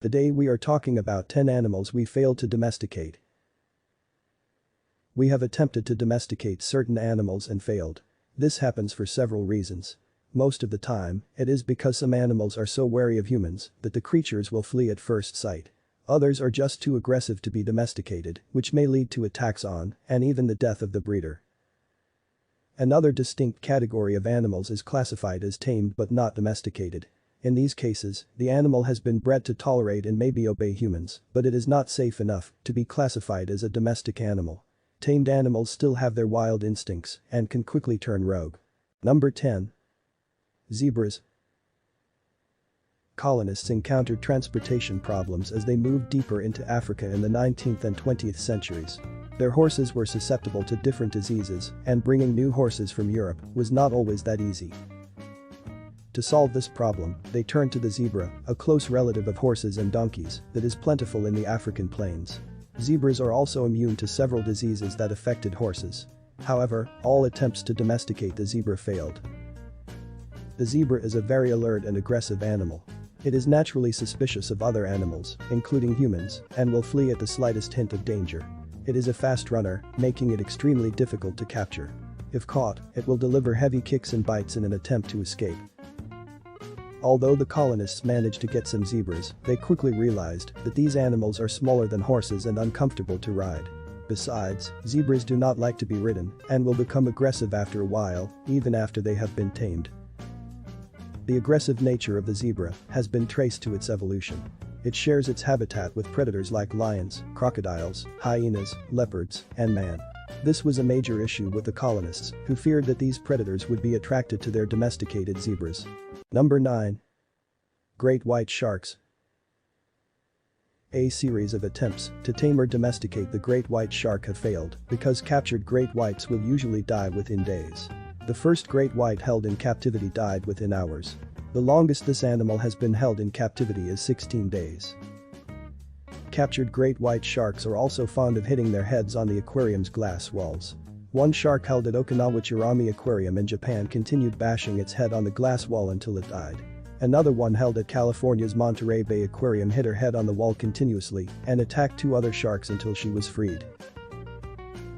Today we are talking about 10 animals we failed to domesticate. We have attempted to domesticate certain animals and failed. This happens for several reasons. Most of the time, it is because some animals are so wary of humans that the creatures will flee at first sight. Others are just too aggressive to be domesticated, which may lead to attacks on, and even the death of the breeder. Another distinct category of animals is classified as tamed but not domesticated. In these cases, the animal has been bred to tolerate and maybe obey humans, but it is not safe enough to be classified as a domestic animal. Tamed animals still have their wild instincts and can quickly turn rogue. Number 10. Zebras. Colonists encountered transportation problems as they moved deeper into Africa in the 19th and 20th centuries. Their horses were susceptible to different diseases, and bringing new horses from Europe was not always that easy. To solve this problem, they turned to the zebra, a close relative of horses and donkeys that is plentiful in the African plains. Zebras are also immune to several diseases that affected horses. However, all attempts to domesticate the zebra failed. The zebra is a very alert and aggressive animal. It is naturally suspicious of other animals, including humans, and will flee at the slightest hint of danger. It is a fast runner, making it extremely difficult to capture. If caught, it will deliver heavy kicks and bites in an attempt to escape. Although the colonists managed to get some zebras, they quickly realized that these animals are smaller than horses and uncomfortable to ride. Besides, zebras do not like to be ridden and will become aggressive after a while, even after they have been tamed. The aggressive nature of the zebra has been traced to its evolution. It shares its habitat with predators like lions, crocodiles, hyenas, leopards, and man. This was a major issue with the colonists, who feared that these predators would be attracted to their domesticated zebras. Number 9. Great white sharks. A series of attempts to tame or domesticate the great white shark have failed because captured great whites will usually die within days. The first great white held in captivity died within hours. The longest this animal has been held in captivity is 16 days. Captured great white sharks are also fond of hitting their heads on the aquarium's glass walls. One shark held at Okinawa Chirami Aquarium in Japan continued bashing its head on the glass wall until it died. Another one held at California's Monterey Bay Aquarium hit her head on the wall continuously and attacked two other sharks until she was freed.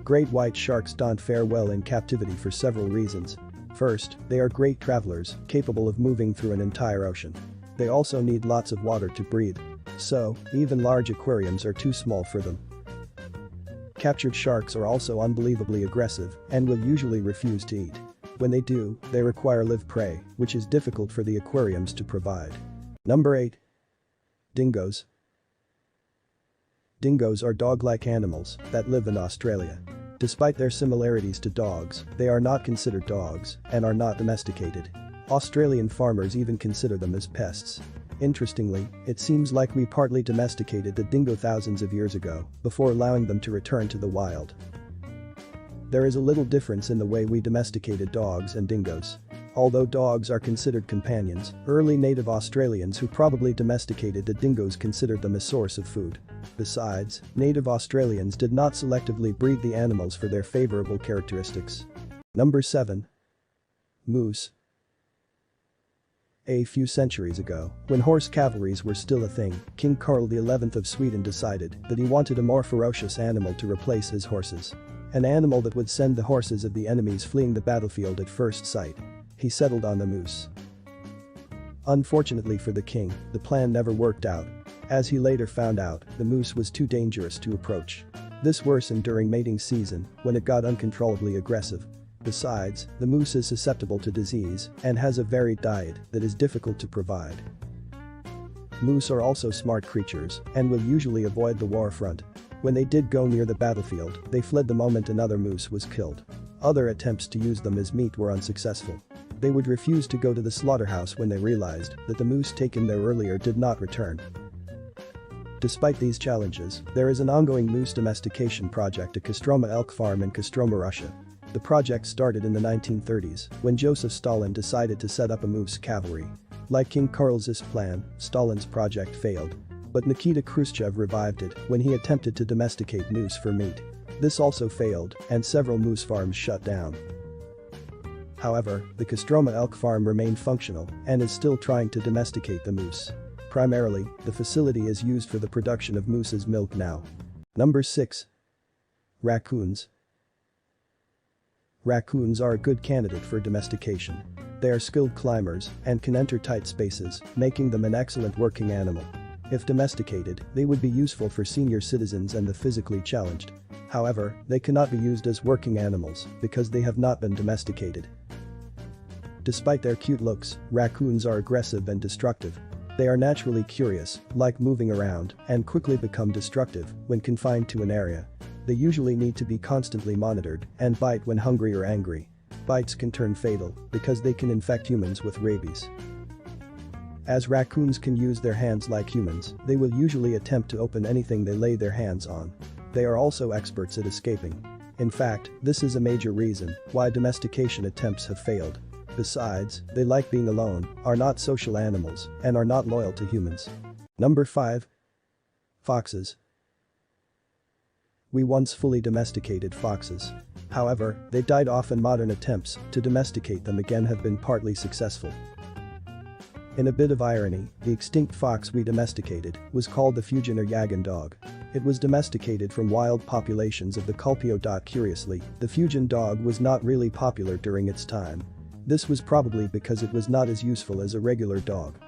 Great white sharks don't fare well in captivity for several reasons. First, they are great travelers, capable of moving through an entire ocean. They also need lots of water to breathe. So, even large aquariums are too small for them. Captured sharks are also unbelievably aggressive and will usually refuse to eat. When they do, they require live prey, which is difficult for the aquariums to provide. Number 8. Dingoes. Dingoes are dog-like animals that live in Australia. Despite their similarities to dogs, they are not considered dogs and are not domesticated. Australian farmers even consider them as pests. Interestingly, it seems like we partly domesticated the dingo thousands of years ago before allowing them to return to the wild. There is a little difference in the way we domesticated dogs and dingoes. Although dogs are considered companions, early native Australians who probably domesticated the dingoes considered them a source of food. Besides, native Australians did not selectively breed the animals for their favorable characteristics. Number 7. Moose. A few centuries ago, when horse cavalries were still a thing, King Carl XI of Sweden decided that he wanted a more ferocious animal to replace his horses. An animal that would send the horses of the enemies fleeing the battlefield at first sight. He settled on the moose. Unfortunately for the king, the plan never worked out. As he later found out, the moose was too dangerous to approach. This worsened during mating season when it got uncontrollably aggressive. Besides, the moose is susceptible to disease and has a varied diet that is difficult to provide. Moose are also smart creatures and will usually avoid the war front. When they did go near the battlefield, they fled the moment another moose was killed. Other attempts to use them as meat were unsuccessful. They would refuse to go to the slaughterhouse when they realized that the moose taken there earlier did not return. Despite these challenges, there is an ongoing moose domestication project at Kostroma Elk Farm in Kostroma, Russia. The project started in the 1930s when Joseph Stalin decided to set up a moose cavalry. Like King Carl's plan, Stalin's project failed. But Nikita Khrushchev revived it when he attempted to domesticate moose for meat. This also failed, and several moose farms shut down. However, the Kostroma Elk Farm remained functional and is still trying to domesticate the moose. Primarily, the facility is used for the production of moose's milk now. Number 6. Raccoons. Raccoons are a good candidate for domestication. They are skilled climbers and can enter tight spaces, making them an excellent working animal. If domesticated, they would be useful for senior citizens and the physically challenged. However, they cannot be used as working animals because they have not been domesticated. Despite their cute looks, raccoons are aggressive and destructive. They are naturally curious, like moving around, and quickly become destructive when confined to an area. They usually need to be constantly monitored and bite when hungry or angry. Bites can turn fatal because they can infect humans with rabies. As raccoons can use their hands like humans, they will usually attempt to open anything they lay their hands on. They are also experts at escaping. In fact, this is a major reason why domestication attempts have failed. Besides, they like being alone, are not social animals, and are not loyal to humans. Number 5. Foxes. We once fully domesticated foxes. However, they died off and modern attempts to domesticate them again have been partly successful. In a bit of irony, the extinct fox we domesticated was called the Fujian or Yagan dog. It was domesticated from wild populations of the Culpio. Curiously, the Fujian dog was not really popular during its time. This was probably because it was not as useful as a regular dog.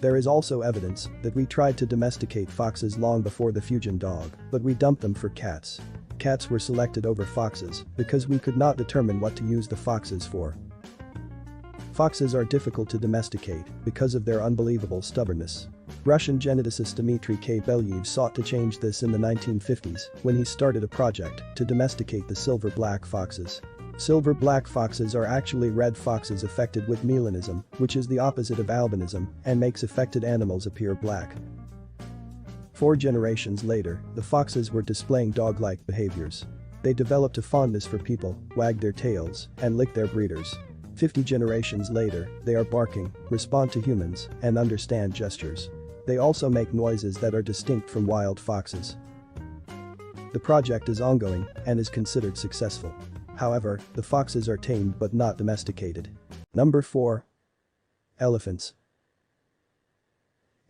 There is also evidence that we tried to domesticate foxes long before the Fujian dog, but we dumped them for cats. Cats were selected over foxes because we could not determine what to use the foxes for. Foxes are difficult to domesticate because of their unbelievable stubbornness. Russian geneticist Dmitry K. Belyaev sought to change this in the 1950s when he started a project to domesticate the silver-black foxes. Silver-black foxes are actually red foxes affected with melanism, which is the opposite of albinism and makes affected animals appear black. 4 generations later, the foxes were displaying dog-like behaviors. They developed a fondness for people, wagged their tails, and licked their breeders. 50 generations later, they are barking, respond to humans, and understand gestures. They also make noises that are distinct from wild foxes. The project is ongoing and is considered successful. However, the foxes are tamed but not domesticated. Number 4. Elephants.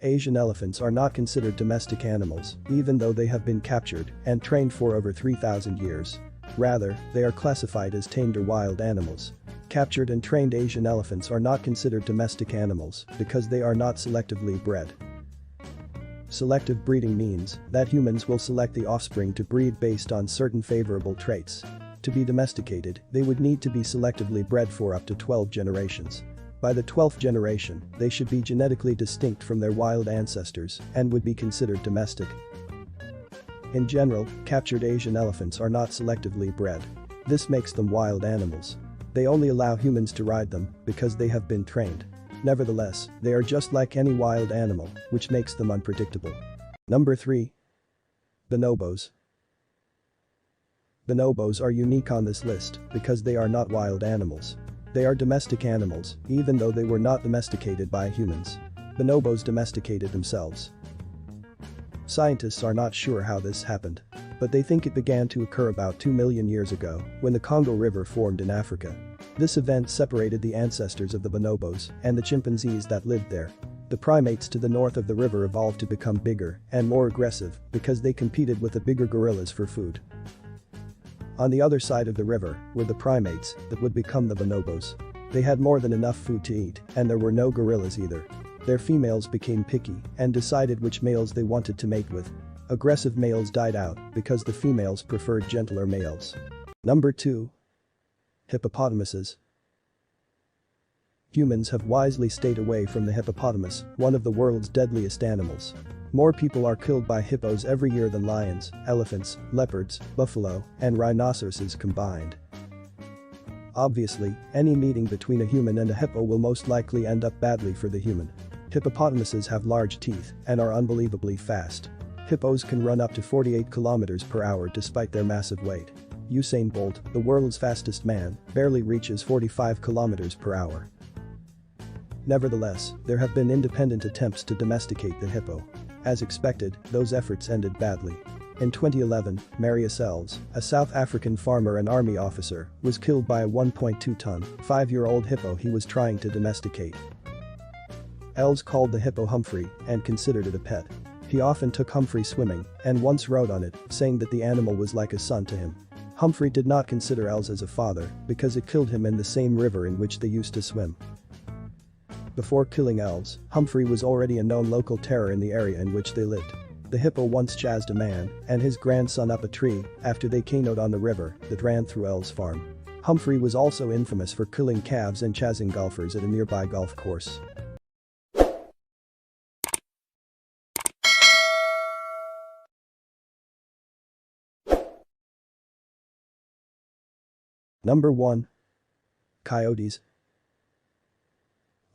Asian elephants are not considered domestic animals, even though they have been captured and trained for over 3,000 years. Rather, they are classified as tamed or wild animals. Captured and trained Asian elephants are not considered domestic animals because they are not selectively bred. Selective breeding means that humans will select the offspring to breed based on certain favorable traits. To be domesticated, they would need to be selectively bred for up to 12 generations. By the 12th generation, they should be genetically distinct from their wild ancestors and would be considered domestic. In general, captured Asian elephants are not selectively bred. This makes them wild animals. They only allow humans to ride them because they have been trained. Nevertheless, they are just like any wild animal, which makes them unpredictable. Number 3. Bonobos. Bonobos are unique on this list because they are not wild animals. They are domestic animals, even though they were not domesticated by humans. Bonobos domesticated themselves. Scientists are not sure how this happened, but they think it began to occur about 2 million years ago when the Congo River formed in Africa. This event separated the ancestors of the bonobos and the chimpanzees that lived there. The primates to the north of the river evolved to become bigger and more aggressive because they competed with the bigger gorillas for food. On the other side of the river were the primates that would become the bonobos. They had more than enough food to eat, and there were no gorillas either. Their females became picky and decided which males they wanted to mate with. Aggressive males died out because the females preferred gentler males. Number 2. Hippopotamuses. Humans have wisely stayed away from the hippopotamus, one of the world's deadliest animals. More people are killed by hippos every year than lions, elephants, leopards, buffalo, and rhinoceroses combined. Obviously, any meeting between a human and a hippo will most likely end up badly for the human. Hippopotamuses have large teeth and are unbelievably fast. Hippos can run up to 48 kilometers per hour despite their massive weight. Usain Bolt, the world's fastest man, barely reaches 45 kilometers per hour. Nevertheless, there have been independent attempts to domesticate the hippo. As expected, those efforts ended badly. In 2011, Marius Elves, a South African farmer and army officer, was killed by a 1.2-ton, 5-year-old hippo he was trying to domesticate. Elves called the hippo Humphrey and considered it a pet. He often took Humphrey swimming and once rode on it, saying that the animal was like a son to him. Humphrey did not consider Els as a father because it killed him in the same river in which they used to swim. Before killing Els, Humphrey was already a known local terror in the area in which they lived. The hippo once chased a man and his grandson up a tree after they canoed on the river that ran through Els' farm. Humphrey was also infamous for killing calves and chasing golfers at a nearby golf course. Number 1. Coyotes.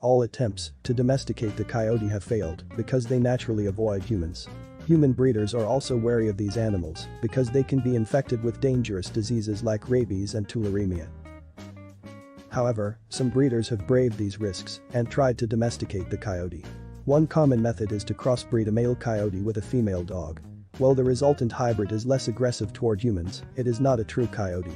All attempts to domesticate the coyote have failed because they naturally avoid humans. Human breeders are also wary of these animals because they can be infected with dangerous diseases like rabies and tularemia. However, some breeders have braved these risks and tried to domesticate the coyote. One common method is to crossbreed a male coyote with a female dog. While the resultant hybrid is less aggressive toward humans, it is not a true coyote.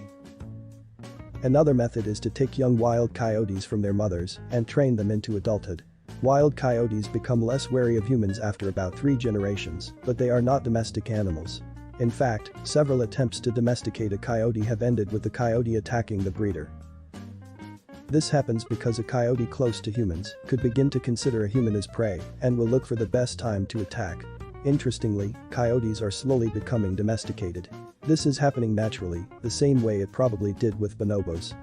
Another method is to take young wild coyotes from their mothers and train them into adulthood. Wild coyotes become less wary of humans after about 3 generations, but they are not domestic animals. In fact, several attempts to domesticate a coyote have ended with the coyote attacking the breeder. This happens because a coyote close to humans could begin to consider a human as prey and will look for the best time to attack. Interestingly, coyotes are slowly becoming domesticated. This is happening naturally, the same way it probably did with bonobos.